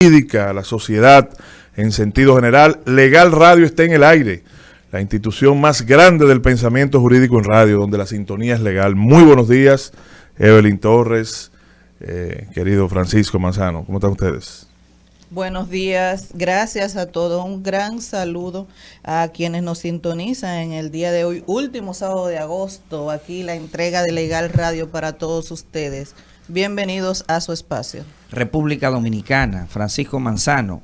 jurídica, la sociedad en sentido general. Legal Radio está en el aire, la institución más grande del pensamiento jurídico en radio, donde la sintonía es legal. Muy buenos días, Evelyn Torres, querido Francisco Manzano, ¿cómo están ustedes? Buenos días, gracias a todos, un gran saludo a quienes nos sintonizan en el día de hoy, último sábado de agosto, aquí la entrega de Legal Radio para todos ustedes. Bienvenidos a su espacio. República Dominicana, Francisco Manzano,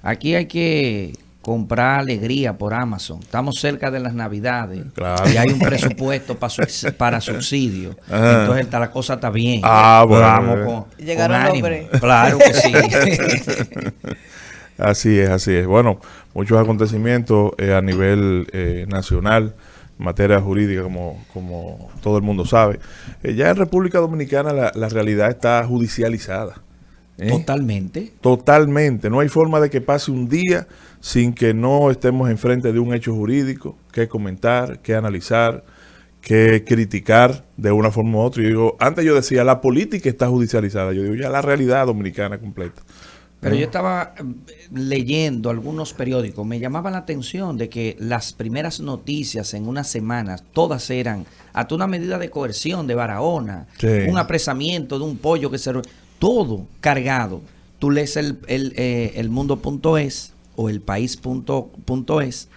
aquí hay que comprar alegría por Amazon, estamos cerca de las Navidades, claro, y hay un presupuesto para subsidio, entonces la cosa está bien. Bueno, vamos llegaron con ánimo. Claro que sí. Así es, así es. Bueno, muchos acontecimientos a nivel nacional, en materia jurídica, como todo el mundo sabe. Ya en República Dominicana la realidad está judicializada. Totalmente. Totalmente. No hay forma de que pase un día sin que no estemos enfrente de un hecho jurídico que comentar, que analizar, que criticar de una forma u otra. Yo digo, antes yo decía, la política está judicializada. Yo digo, ya la realidad dominicana completa. Pero yo estaba leyendo algunos periódicos, me llamaba la atención de que las primeras noticias en unas semanas, todas eran hasta una medida de coerción de Barahona, sí, un apresamiento de un pollo que se... Todo cargado. Tú lees el mundo.es o el país.es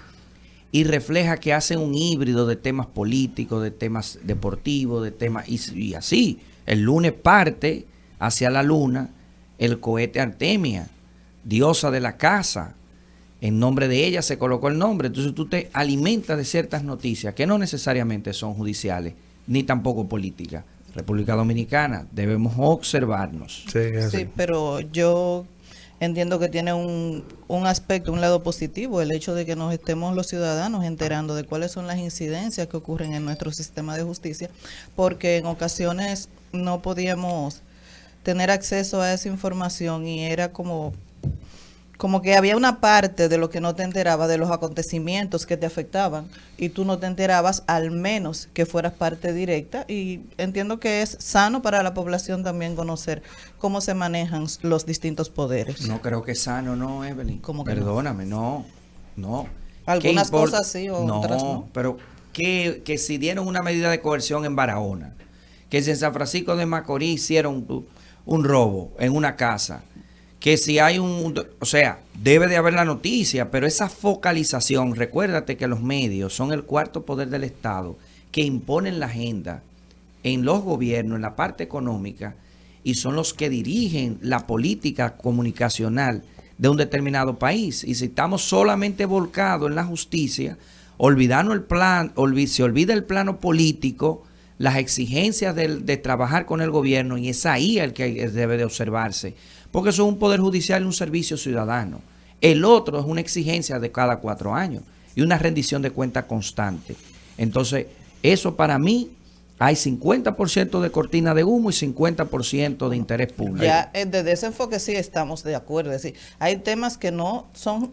y refleja que hacen un híbrido de temas políticos, de temas deportivos, de temas... Y así, el lunes parte hacia la luna el cohete Artemia, diosa de la casa. En nombre de ella se colocó el nombre. Entonces tú te alimentas de ciertas noticias que no necesariamente son judiciales, ni tampoco políticas. República Dominicana, debemos observarnos. Sí, pero yo entiendo que tiene un aspecto, un lado positivo, el hecho de que nos estemos los ciudadanos enterando de cuáles son las incidencias que ocurren en nuestro sistema de justicia, porque en ocasiones no podíamos tener acceso a esa información y era como que había una parte de lo que no te enteraba de los acontecimientos que te afectaban y tú no te enterabas, al menos que fueras parte directa, y entiendo que es sano para la población también conocer cómo se manejan los distintos poderes. No creo que es sano, no, Evelyn. ¿Cómo que perdóname, no. Algunas cosas sí, otras no. Pero que si dieron una medida de coerción en Barahona, que si en San Francisco de Macorís hicieron un robo en una casa, que si hay o sea, debe de haber la noticia, pero esa focalización, recuérdate que los medios son el cuarto poder del Estado, que imponen la agenda en los gobiernos, en la parte económica, y son los que dirigen la política comunicacional de un determinado país. Y si estamos solamente volcados en la justicia, se olvida el plano político, las exigencias de trabajar con el gobierno, y es ahí el que debe de observarse. Porque eso es un poder judicial y un servicio ciudadano. El otro es una exigencia de cada 4 años y una rendición de cuenta constante. Entonces, eso para mí, hay 50% de cortina de humo y 50% de interés público. Ya, desde ese enfoque sí estamos de acuerdo. Es decir, hay temas que no son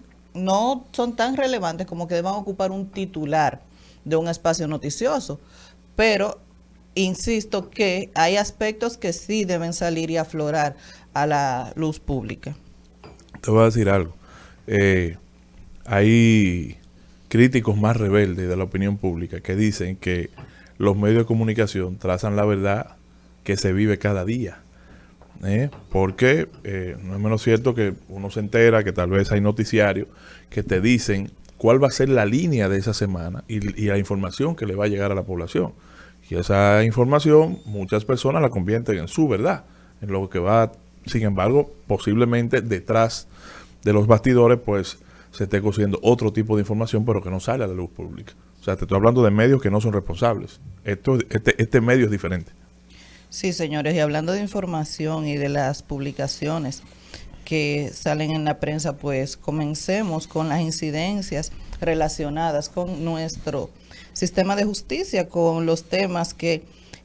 tan relevantes como que deban ocupar un titular de un espacio noticioso. Pero insisto que hay aspectos que sí deben salir y aflorar a la luz pública. Te voy a decir algo. Hay críticos más rebeldes de la opinión pública que dicen que los medios de comunicación trazan la verdad que se vive cada día. Porque no es menos cierto que uno se entera que tal vez hay noticiarios que te dicen cuál va a ser la línea de esa semana y la información que le va a llegar a la población. Y esa información muchas personas la convierten en su verdad, en lo que va. Sin embargo, posiblemente detrás de los bastidores pues se esté cociendo otro tipo de información, pero que no sale a la luz pública. O sea, te estoy hablando de medios que no son responsables. Este medio es diferente. Sí, señores, y hablando de información y de las publicaciones que salen en la prensa, pues comencemos con las incidencias relacionadas con nuestro sistema de justicia, con los temas que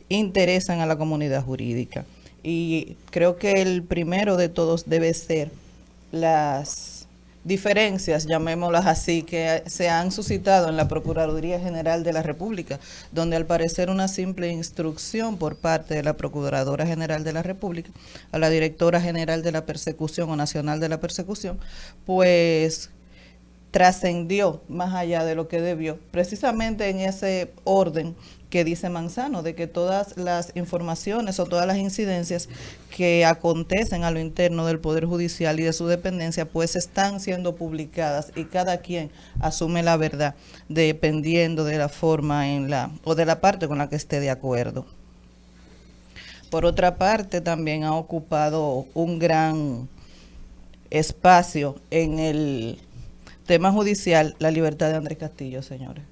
interesan a la comunidad jurídica. Y creo que el primero de todos debe ser las diferencias, llamémoslas así, que se han suscitado en la Procuraduría General de la República, donde al parecer una simple instrucción por parte de la Procuradora General de la República a la Directora General de la Persecución o Nacional de la Persecución, pues trascendió más allá de lo que debió, precisamente en ese orden que dice Manzano, de que todas las informaciones o todas las incidencias que acontecen a lo interno del Poder Judicial y de su dependencia, pues están siendo publicadas y cada quien asume la verdad dependiendo de la forma o de la parte con la que esté de acuerdo. Por otra parte, también ha ocupado un gran espacio en el tema judicial la libertad de Andrés Castillo, señores.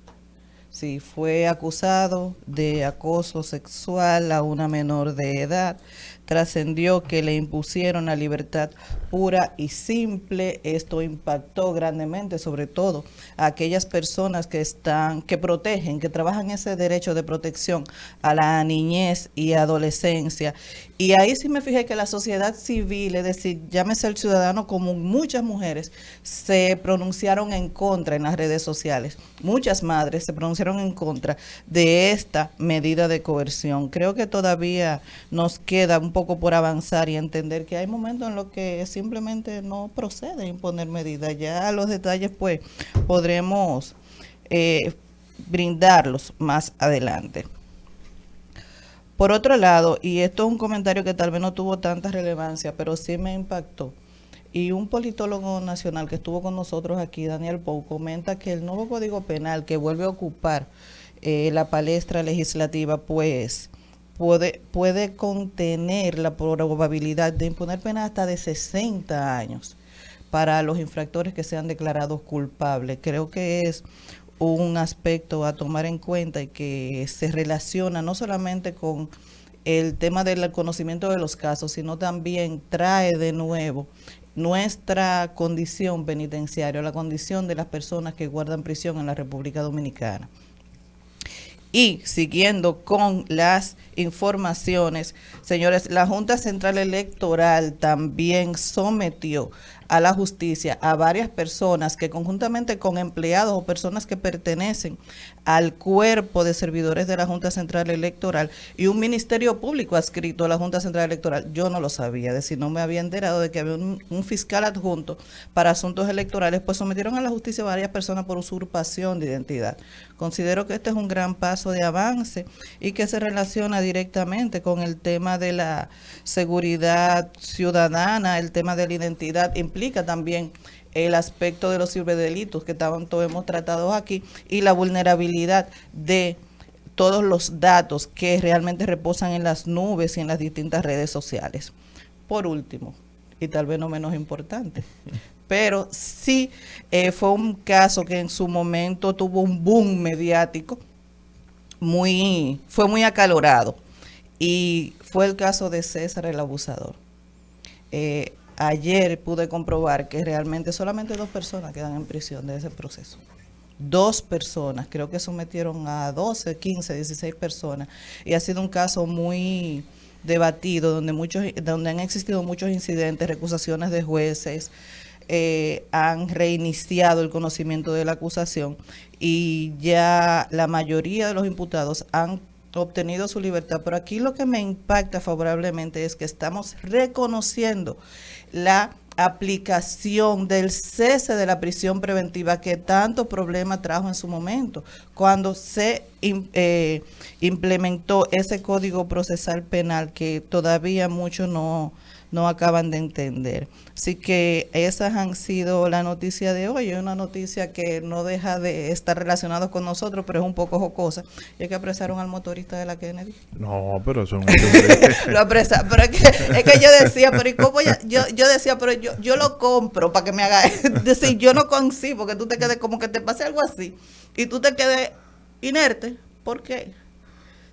Sí, fue acusado de acoso sexual a una menor de edad. Trascendió que le impusieron la libertad pura y simple. Esto impactó grandemente, sobre todo a aquellas personas que protegen, que trabajan ese derecho de protección a la niñez y adolescencia. Y ahí sí me fijé que la sociedad civil, es decir, llámese el ciudadano común, muchas mujeres se pronunciaron en contra en las redes sociales. Muchas madres se pronunciaron en contra de esta medida de coerción. Creo que todavía nos queda un poco por avanzar y entender que hay momentos en los que simplemente no procede imponer medidas. Ya los detalles pues podremos brindarlos más adelante. Por otro lado, y esto es un comentario que tal vez no tuvo tanta relevancia, pero sí me impactó, y un politólogo nacional que estuvo con nosotros aquí, Daniel Pou, comenta que el nuevo Código Penal que vuelve a ocupar la palestra legislativa, pues puede contener la probabilidad de imponer pena hasta de 60 años para los infractores que sean declarados culpables. Creo que es un aspecto a tomar en cuenta y que se relaciona no solamente con el tema del conocimiento de los casos, sino también trae de nuevo nuestra condición penitenciaria, la condición de las personas que guardan prisión en la República Dominicana. Y siguiendo con las informaciones, señores, la Junta Central Electoral también sometió a la justicia a varias personas que conjuntamente con empleados o personas que pertenecen al cuerpo de servidores de la Junta Central Electoral y un ministerio público adscrito a la Junta Central Electoral. Yo no lo sabía, es decir, no me había enterado de que había un fiscal adjunto para asuntos electorales, pues sometieron a la justicia a varias personas por usurpación de identidad. Considero que este es un gran paso de avance y que se relaciona directamente con el tema de la seguridad ciudadana, el tema de la identidad, implica también el aspecto de los ciberdelitos que tanto hemos tratado aquí y la vulnerabilidad de todos los datos que realmente reposan en las nubes y en las distintas redes sociales. Por último, y tal vez no menos importante, pero sí fue un caso que en su momento tuvo un boom mediático, fue muy acalorado, y fue el caso de César el Abusador. Ayer pude comprobar que realmente solamente 2 personas quedan en prisión de ese proceso. 2 personas, creo que sometieron a 12, 15, 16 personas, y ha sido un caso muy debatido, donde han existido muchos incidentes, recusaciones de jueces, han reiniciado el conocimiento de la acusación y ya la mayoría de los imputados han obtenido su libertad. Pero aquí lo que me impacta favorablemente es que estamos reconociendo la aplicación del cese de la prisión preventiva que tanto problema trajo en su momento, cuando se implementó ese Código Procesal Penal que todavía muchos no acaban de entender. Así que esas han sido la noticia de hoy. Es una noticia que no deja de estar relacionada con nosotros, pero es un poco jocosa. Y es que apresaron al motorista de la Kennedy. No, pero eso lo apresaron, pero es que yo decía, pero ¿y cómo yo decía, pero yo lo compro para que me haga, es decir, yo no concibo que tú te quedes como que te pase algo así y tú te quedes inerte. ¿Por qué?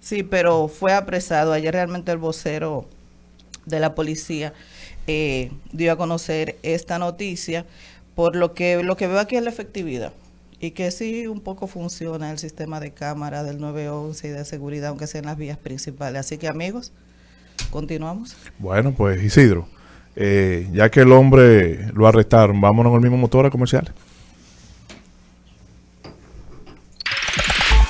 Sí, pero fue apresado. Ayer realmente el vocero de la policía dio a conocer esta noticia, por lo que veo aquí es la efectividad y que sí un poco funciona el sistema de cámara del 911 y de seguridad, aunque sea en las vías principales. Así que amigos, continuamos. Bueno, pues Isidro, Ya que el hombre lo arrestaron, vámonos con el mismo motor a comerciales.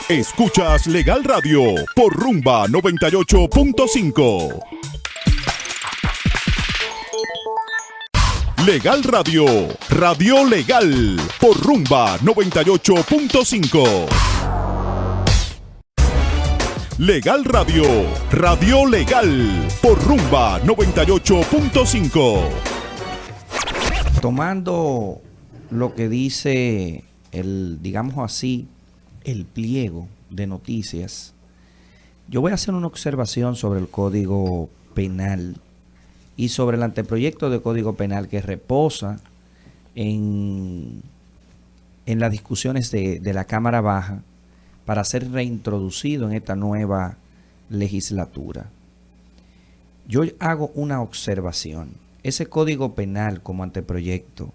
Escuchas Legal Radio por Rumba 98.5. Legal Radio, Radio Legal por Rumba 98.5. Legal Radio, Radio Legal por Rumba 98.5. Tomando lo que dice el, digamos así, el pliego de noticias, yo voy a hacer una observación sobre el Código Penal y sobre el anteproyecto de Código Penal que reposa en las discusiones de la Cámara Baja para ser reintroducido en esta nueva legislatura. Yo hago una observación. Ese Código Penal como anteproyecto,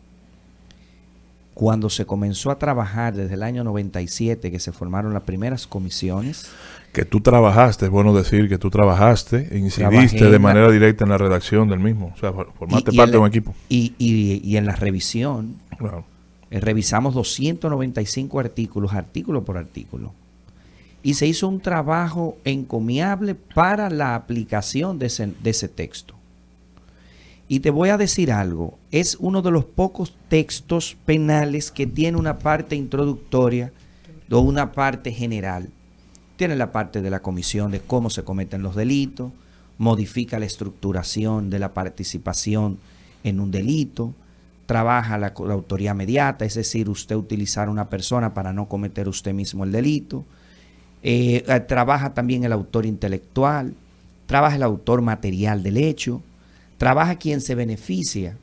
cuando se comenzó a trabajar desde el año 97, que se formaron las primeras comisiones. Que tú trabajaste, es bueno decir que tú trabajaste, incidiste de manera directa en la redacción del mismo. O sea, formaste parte de un equipo. Y en la revisión, Wow. Revisamos 295 artículos, artículo por artículo. Y se hizo un trabajo encomiable para la aplicación de ese texto. Y te voy a decir algo, es uno de los pocos textos penales que tiene una parte introductoria o una parte general. Tiene la parte de la comisión de cómo se cometen los delitos, modifica la estructuración de la participación en un delito, trabaja la autoría mediata, es decir, usted utilizar una persona para no cometer usted mismo el delito, trabaja también el autor intelectual, trabaja el autor material del hecho, trabaja quien se beneficia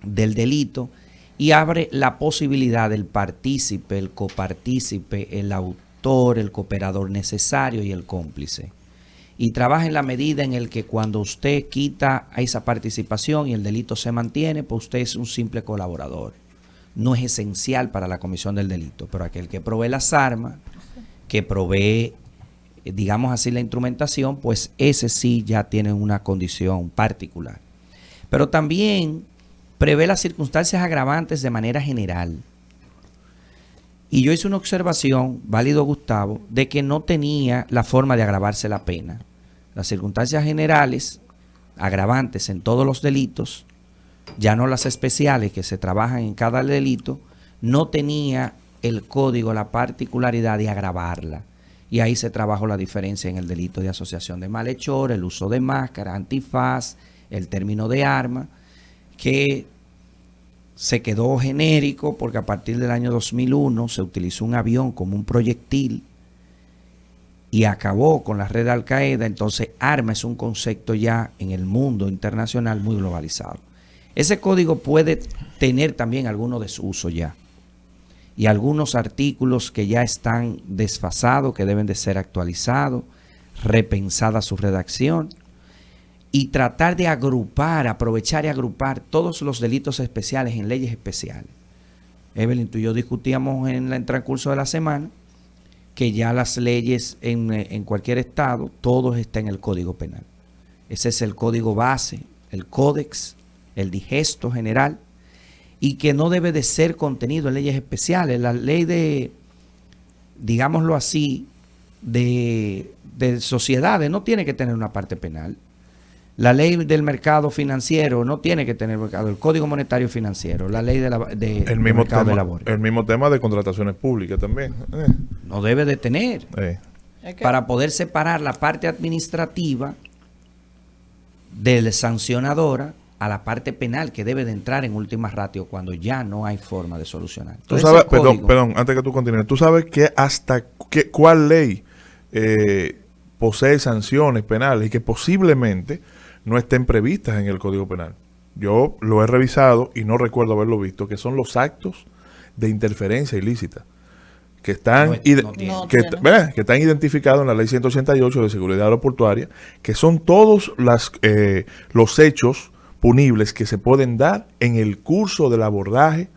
del delito y abre la posibilidad del partícipe, el copartícipe, el autor, el cooperador necesario y el cómplice. Y trabaja en la medida en el que cuando usted quita a esa participación y el delito se mantiene, pues usted es un simple colaborador. No es esencial para la comisión del delito, pero aquel que provee las armas, que provee, digamos así, la instrumentación, pues ese sí ya tiene una condición particular. Pero también prevé las circunstancias agravantes de manera general. Y yo hice una observación, válido Gustavo, de que no tenía la forma de agravarse la pena. Las circunstancias generales, agravantes en todos los delitos, ya no las especiales que se trabajan en cada delito, no tenía el código la particularidad de agravarla. Y ahí se trabajó la diferencia en el delito de asociación de malhechor, el uso de máscara, antifaz, el término de arma, que se quedó genérico porque a partir del año 2001 se utilizó un avión como un proyectil y acabó con la red de Al-Qaeda. Entonces arma es un concepto ya en el mundo internacional muy globalizado. Ese código puede tener también alguno desuso ya y algunos artículos que ya están desfasados, que deben de ser actualizados, repensada su redacción y tratar de agrupar, aprovechar y agrupar todos los delitos especiales en leyes especiales. Evelyn, tú y yo discutíamos en el transcurso de la semana que ya las leyes en cualquier estado, todo está en el Código Penal. Ese es el código base, el códex, el digesto general, y que no debe de ser contenido en leyes especiales. La ley de, digámoslo así, de sociedades no tiene que tener una parte penal. La ley del mercado financiero no tiene que tener mercado. El Código Monetario Financiero, la ley del mercado de labores. El mismo tema de contrataciones públicas también. No debe de tener. Para poder separar la parte administrativa de la sancionadora a la parte penal que debe de entrar en última ratio cuando ya no hay forma de solucionar. Entonces, tú sabes, perdón, antes que tú continúes, ¿tú sabes que cuál ley posee sanciones penales y que posiblemente no estén previstas en el Código Penal? Yo lo he revisado y no recuerdo haberlo visto, que son los actos de interferencia ilícita que están, que están identificados en la Ley 188 de Seguridad Aeroportuaria, que son todos los hechos punibles que se pueden dar en el curso del abordaje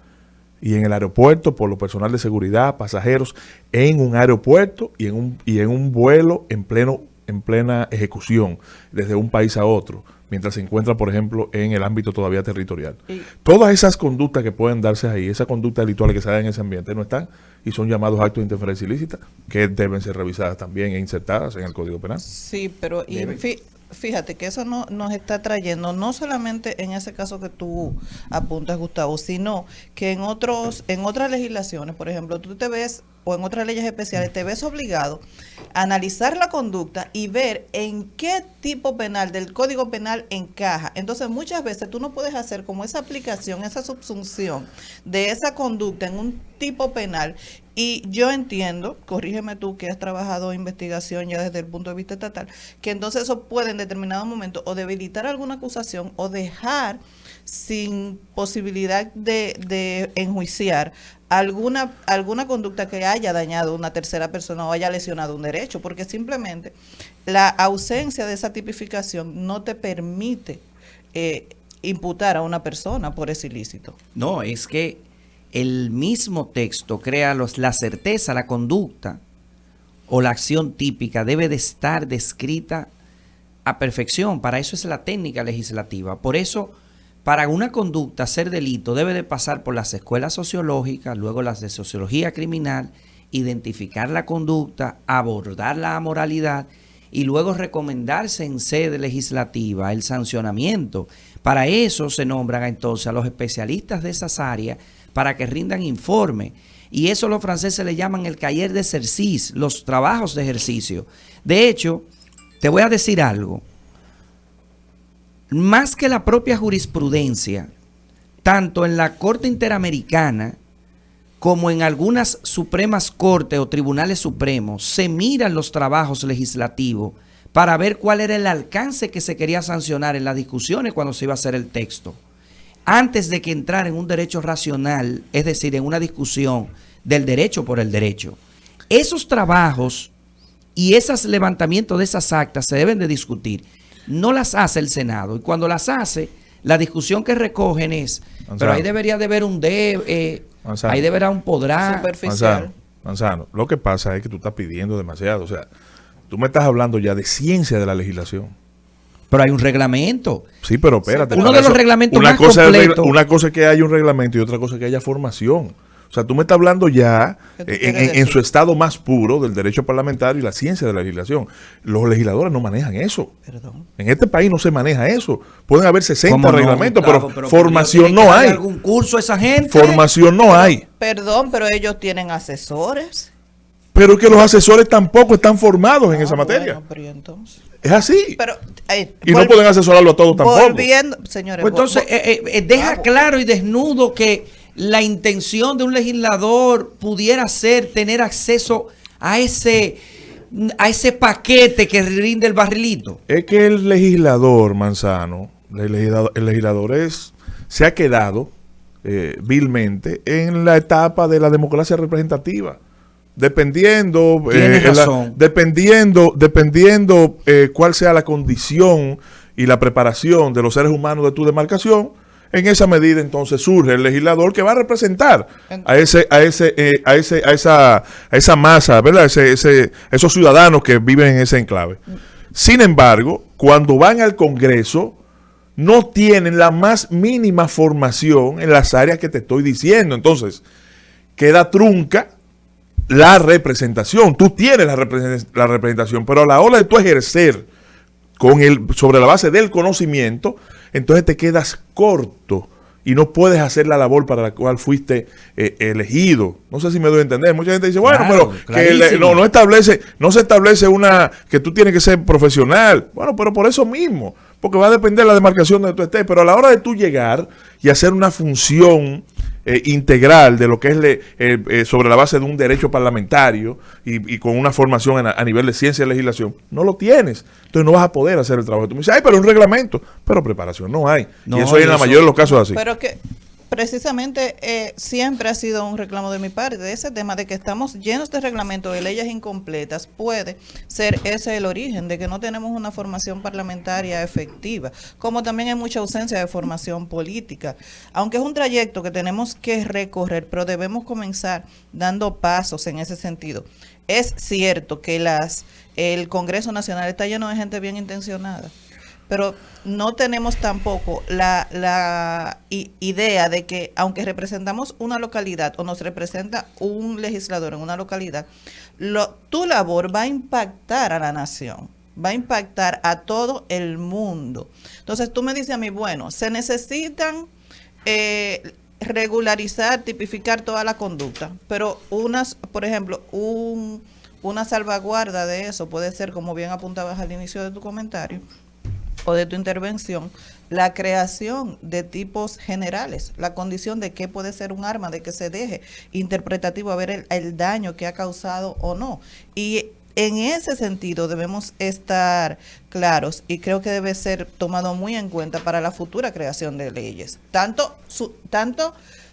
y en el aeropuerto por los personal de seguridad, pasajeros, en un aeropuerto y en un vuelo en pleno en plena ejecución desde un país a otro, mientras se encuentra, por ejemplo, en el ámbito todavía territorial. Todas esas conductas que pueden darse ahí, esas conductas delictuales que se dan en ese ambiente, no están y son llamados actos de interferencia ilícita, que deben ser revisadas también e insertadas en el Código Penal. Sí, pero fíjate que eso nos está trayendo, no solamente en ese caso que tú apuntas, Gustavo, sino que en otras legislaciones, por ejemplo, tú te ves, o en otras leyes especiales, te ves obligado a analizar la conducta y ver en qué tipo penal del Código Penal encaja. Entonces, muchas veces tú no puedes hacer como esa aplicación, esa subsunción de esa conducta en un tipo penal. Y yo entiendo, corrígeme tú que has trabajado en investigación ya desde el punto de vista estatal, que entonces eso puede en determinado momento o debilitar alguna acusación o dejar sin posibilidad de enjuiciar alguna conducta que haya dañado a una tercera persona o haya lesionado un derecho, porque simplemente la ausencia de esa tipificación no te permite imputar a una persona por ese ilícito. No, es que el mismo texto crea la certeza, la conducta o la acción típica debe de estar descrita a perfección. Para eso es la técnica legislativa. Por eso, para una conducta ser delito debe de pasar por las escuelas sociológicas, luego las de sociología criminal, identificar la conducta, abordar la amoralidad y luego recomendarse en sede legislativa el sancionamiento. Para eso se nombran entonces a los especialistas de esas áreas para que rindan informe. Y eso los franceses le llaman el cahier d'exercice, los trabajos de ejercicio. De hecho, te voy a decir algo. Más que la propia jurisprudencia, tanto en la Corte Interamericana como en algunas supremas cortes o tribunales supremos, se miran los trabajos legislativos para ver cuál era el alcance que se quería sancionar en las discusiones cuando se iba a hacer el texto. Antes de que entrar en un derecho racional, es decir, en una discusión del derecho por el derecho. Esos trabajos y esos levantamientos de esas actas se deben de discutir. No las hace el Senado. Y cuando las hace, la discusión que recogen es, Manzano, pero ahí debería de haber un ahí deberá un podrá. Superficial. Manzano, lo que pasa es que tú estás pidiendo demasiado. O sea, tú me estás hablando ya de ciencia de la legislación. Pero hay un reglamento. Sí, pero espérate. Uno de los reglamentos más completos. Una cosa es que haya un reglamento y otra cosa es que haya formación. O sea, tú me estás hablando ya en su estado más puro del derecho parlamentario y la ciencia de la legislación. Los legisladores no manejan eso. Perdón. En este país no se maneja eso. Pueden haber 60 reglamentos, Gustavo, pero formación no hay. ¿Algún curso esa gente? Formación no hay. Perdón, pero ellos tienen asesores. Pero que los asesores tampoco están formados en esa materia. Bueno, pero entonces. Es así. Pero, y no pueden asesorarlo a todos tampoco. Volviendo, señores. Pues entonces, deja claro y desnudo que la intención de un legislador pudiera ser tener acceso a ese paquete que rinde el barrilito. Es que el legislador, Manzano, el legislador se ha quedado vilmente en la etapa de la democracia representativa. Dependiendo cuál sea la condición y la preparación de los seres humanos de tu demarcación, en esa medida entonces surge el legislador que va a representar a esa masa, ¿verdad? Esos ciudadanos que viven en ese enclave. Sin embargo, cuando van al Congreso, no tienen la más mínima formación en las áreas que te estoy diciendo. Entonces, queda trunca la representación. Tú tienes la representación, pero a la hora de tú ejercer sobre la base del conocimiento, entonces te quedas corto y no puedes hacer la labor para la cual fuiste elegido. No sé si me doy a entender. Mucha gente dice, bueno, claro, pero que no se establece que tú tienes que ser profesional. Bueno, pero por eso mismo, porque va a depender de la demarcación donde tú estés. Pero a la hora de tú llegar y hacer una función integral de lo que es sobre la base de un derecho parlamentario y con una formación a nivel de ciencia y legislación, no lo tienes. Entonces no vas a poder hacer el trabajo. Tú me dices, pero un reglamento, pero preparación no hay. Y eso hay en la mayoría de los casos así. Pero que precisamente siempre ha sido un reclamo de mi parte, de ese tema de que estamos llenos de reglamentos, de leyes incompletas. Puede ser ese el origen de que no tenemos una formación parlamentaria efectiva, como también hay mucha ausencia de formación política. Aunque es un trayecto que tenemos que recorrer, pero debemos comenzar dando pasos en ese sentido. Es cierto que el Congreso Nacional está lleno de gente bien intencionada, pero no tenemos tampoco la idea de que, aunque representamos una localidad o nos representa un legislador en una localidad, tu labor va a impactar a la nación, va a impactar a todo el mundo. Entonces tú me dices a mí, bueno, se necesitan regularizar, tipificar toda la conducta, pero por ejemplo, una salvaguarda de eso puede ser, como bien apuntabas al inicio de tu comentario o de tu intervención, la creación de tipos generales, la condición de qué puede ser un arma, de que se deje interpretativo a ver el daño que ha causado o no. Y en ese sentido debemos estar claros y creo que debe ser tomado muy en cuenta para la futura creación de leyes, tanto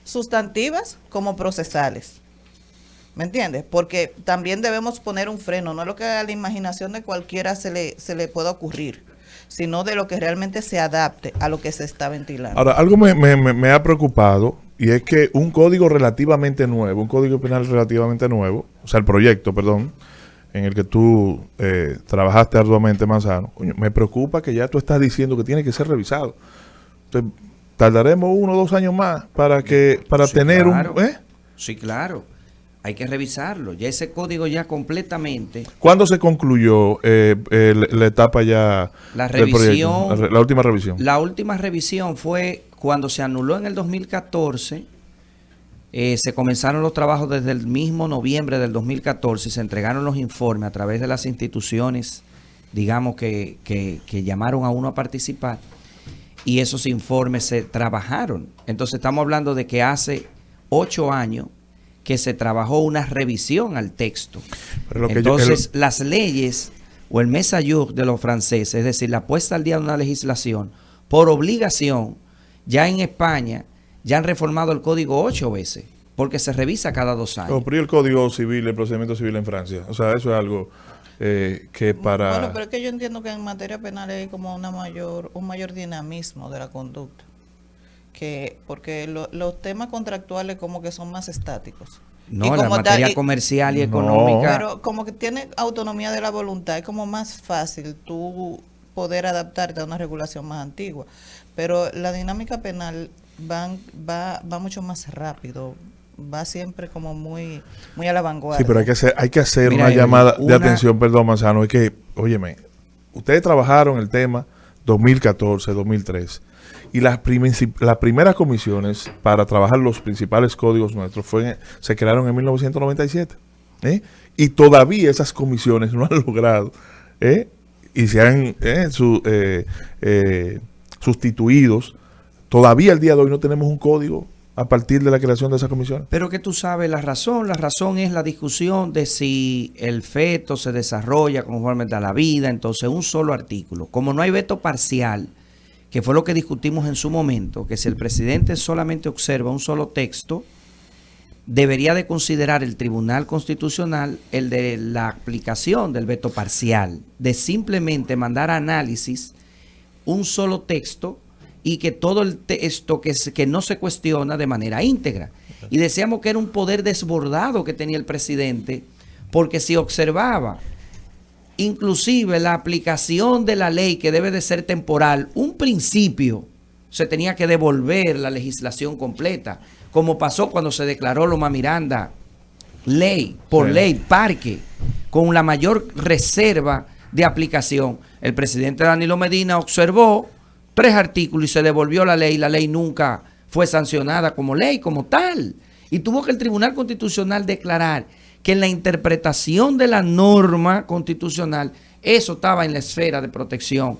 sustantivas como procesales. ¿Me entiendes? Porque también debemos poner un freno, no es lo que a la imaginación de cualquiera se le pueda ocurrir, sino de lo que realmente se adapte a lo que se está ventilando. Ahora, algo me ha preocupado, y es que un código relativamente nuevo, un código penal relativamente nuevo, o sea, el proyecto, perdón, en el que tú trabajaste arduamente, Manzano, coño, me preocupa que ya tú estás diciendo que tiene que ser revisado. Entonces, tardaremos 1 o 2 años más para Sí, tener claro. un... Sí, claro. Hay que revisarlo. Ya ese código ya completamente... ¿Cuándo se concluyó la etapa ya La del revisión... proyecto? La última revisión. La última revisión fue cuando se anuló en el 2014. Se comenzaron los trabajos desde el mismo noviembre del 2014 y se entregaron los informes a través de las instituciones, digamos, que llamaron a uno a participar. Y esos informes se trabajaron. Entonces estamos hablando de que hace 8 años que se trabajó una revisión al texto. Entonces, las leyes o el mise à jour de los franceses, es decir, la puesta al día de una legislación, por obligación, ya en España, ya han reformado el código 8 veces, porque se revisa cada 2 años. Pero el Código Civil, el procedimiento civil en Francia. O sea, eso es algo que para... Bueno, pero es que yo entiendo que en materia penal hay como un mayor dinamismo de la conducta. Porque los temas contractuales como que son más estáticos. No, la materia comercial y económica. Pero como que tiene autonomía de la voluntad, es como más fácil tú poder adaptarte a una regulación más antigua. Pero la dinámica penal va mucho más rápido, va siempre como muy a la vanguardia. Sí, pero hay que hacer Mira, una llamada de atención, perdón, Manzano, es que, óyeme, ustedes trabajaron el tema 2014, 2003. Y las primeras comisiones para trabajar los principales códigos nuestros se crearon en 1997. Y todavía esas comisiones no han logrado y se han sustituidos. Todavía al día de hoy no tenemos un código a partir de la creación de esas comisiones. Pero que tú sabes la razón es la discusión de si el feto se desarrolla conforme a la vida, entonces un solo artículo. Como no hay veto parcial, que fue lo que discutimos en su momento, que si el presidente solamente observa un solo texto, debería de considerar el Tribunal Constitucional el de la aplicación del veto parcial, de simplemente mandar a análisis un solo texto y que todo el texto que no se cuestiona de manera íntegra. Y decíamos que era un poder desbordado que tenía el presidente, porque si observaba inclusive la aplicación de la ley, que debe de ser temporal, un principio, se tenía que devolver la legislación completa, como pasó cuando se declaró Loma Miranda ley, parque, con la mayor reserva de aplicación. El presidente Danilo Medina observó 3 artículos y se devolvió la ley nunca fue sancionada como ley, como tal. Y tuvo que el Tribunal Constitucional declarar que en la interpretación de la norma constitucional, eso estaba en la esfera de protección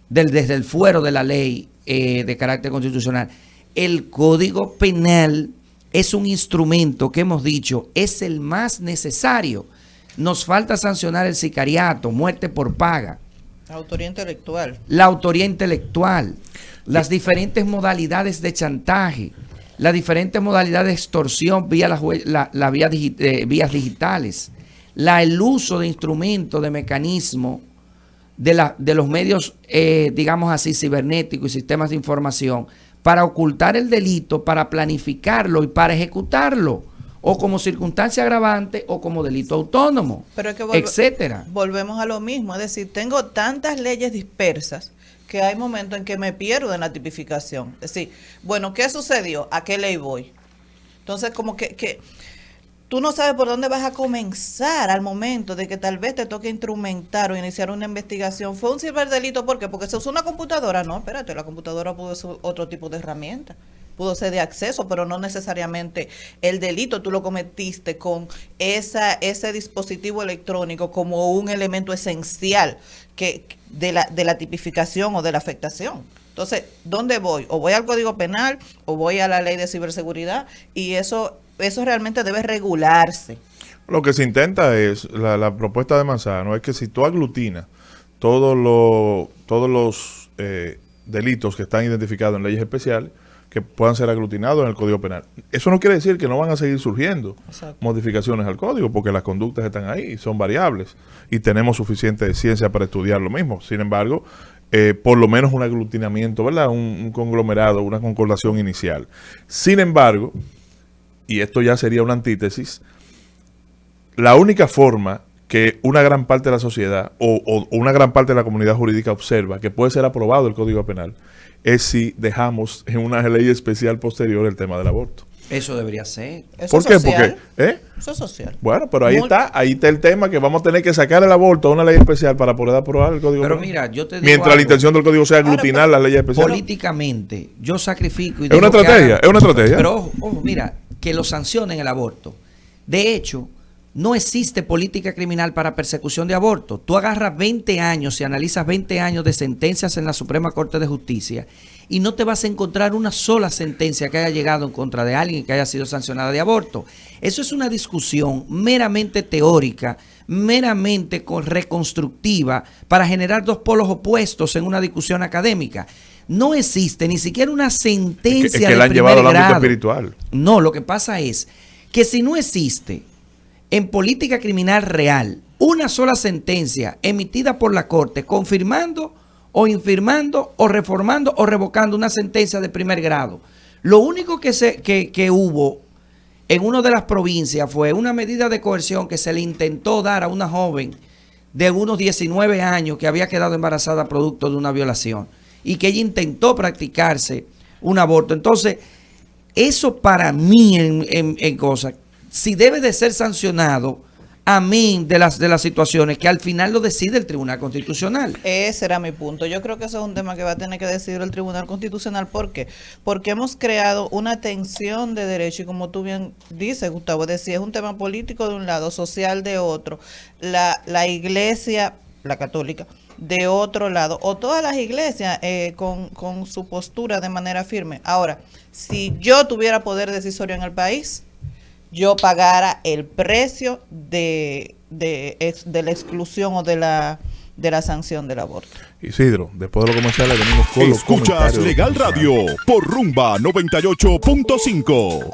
desde el fuero de la ley de carácter constitucional. El Código Penal es un instrumento que hemos dicho es el más necesario. Nos falta sancionar el sicariato, muerte por paga. La autoría intelectual. La autoría intelectual. las diferentes modalidades de chantaje, las diferentes modalidades de extorsión vía vías digitales, el uso de instrumentos, de mecanismos, de los medios, digamos así, cibernéticos y sistemas de información para ocultar el delito, para planificarlo y para ejecutarlo, o como circunstancia agravante o como delito autónomo, Pero es que etcétera. Volvemos a lo mismo, es decir, tengo tantas leyes dispersas que hay momentos en que me pierdo en la tipificación. Es decir, bueno, ¿qué sucedió? ¿A qué ley voy? Entonces, como que tú no sabes por dónde vas a comenzar al momento de que tal vez te toque instrumentar o iniciar una investigación. ¿Fue un ciberdelito? ¿Por qué? Porque se usó una computadora. No, espérate, la computadora pudo ser otro tipo de herramienta. Pudo ser de acceso, pero no necesariamente el delito tú lo cometiste con ese dispositivo electrónico como un elemento esencial de la tipificación o de la afectación. Entonces, ¿dónde voy? O voy al Código Penal o voy a la Ley de Ciberseguridad, y eso realmente debe regularse. Lo que se intenta es, la propuesta de Manzano es que si tú aglutinas todos los delitos que están identificados en leyes especiales, que puedan ser aglutinados en el Código Penal. Eso no quiere decir que no van a seguir surgiendo modificaciones al Código, porque las conductas están ahí, son variables, y tenemos suficiente ciencia para estudiar lo mismo. Sin embargo, por lo menos un aglutinamiento, ¿verdad? Un conglomerado, una concordación inicial. Sin embargo, y esto ya sería una antítesis, la única forma que una gran parte de la sociedad o una gran parte de la comunidad jurídica observa que puede ser aprobado el Código Penal es si dejamos en una ley especial posterior el tema del aborto. Eso debería ser. ¿Eso ¿Por qué? social? Porque, Eso es social. bueno, pero ahí está el tema, que vamos a tener que sacar el aborto a una ley especial para poder aprobar el Código Pero Penal. mira, yo te digo Mientras algo. la intención del Código sea aglutinar las leyes especiales. Políticamente, yo sacrifico y Es una digo que estrategia, hagan- es una estrategia. Pero ojo, mira, que lo sancionen el aborto. De hecho, no existe política criminal para persecución de aborto. Tú agarras 20 años y analizas 20 años de sentencias en la Suprema Corte de Justicia y no te vas a encontrar una sola sentencia que haya llegado en contra de alguien que haya sido sancionada de aborto. Eso es una discusión meramente teórica, meramente reconstructiva, para generar dos polos opuestos en una discusión académica. No existe ni siquiera una sentencia es que de la han primer llevado al ámbito grado. espiritual. No, lo que pasa es que si no existe en política criminal real una sola sentencia emitida por la Corte confirmando o infirmando o reformando o revocando una sentencia de primer grado, lo único que hubo en una de las provincias fue una medida de coerción que se le intentó dar a una joven de unos 19 años que había quedado embarazada producto de una violación y que ella intentó practicarse un aborto. Entonces, eso para mí en cosas, si debe de ser sancionado, amén de las situaciones que al final lo decide el Tribunal Constitucional. Ese era mi punto. Yo creo que eso es un tema que va a tener que decidir el Tribunal Constitucional. ¿Por qué? Porque hemos creado una tensión de derecho y, como tú bien dices, Gustavo, decía, es un tema político de un lado, social de otro, la iglesia, la católica, de otro lado, o todas las iglesias con su postura de manera firme. Ahora, si yo tuviera poder decisorio en el país, yo pagara el precio de la exclusión o de la sanción del aborto. Isidro, después de los comerciales venimos con los Escuchas comentarios. Legal Radio por Rumba 98.5.